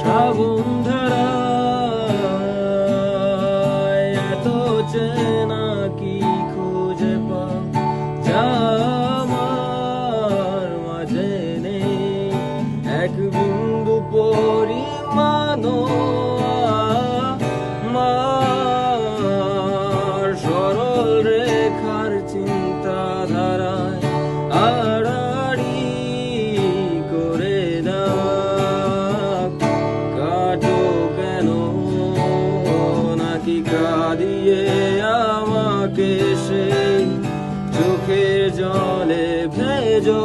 শ্রাবণ ধারায় এত চেনা কি খুঁজে পাও যা আমার মাঝে নেই এক বিন্দু পরিমাণও আমার সরল রেখার চিন্তাধারায় আড়াআড়ি করে না কাটো কেন নাকি কাঁদিয়ে আমাকে সেই চোখের জলে ভেজো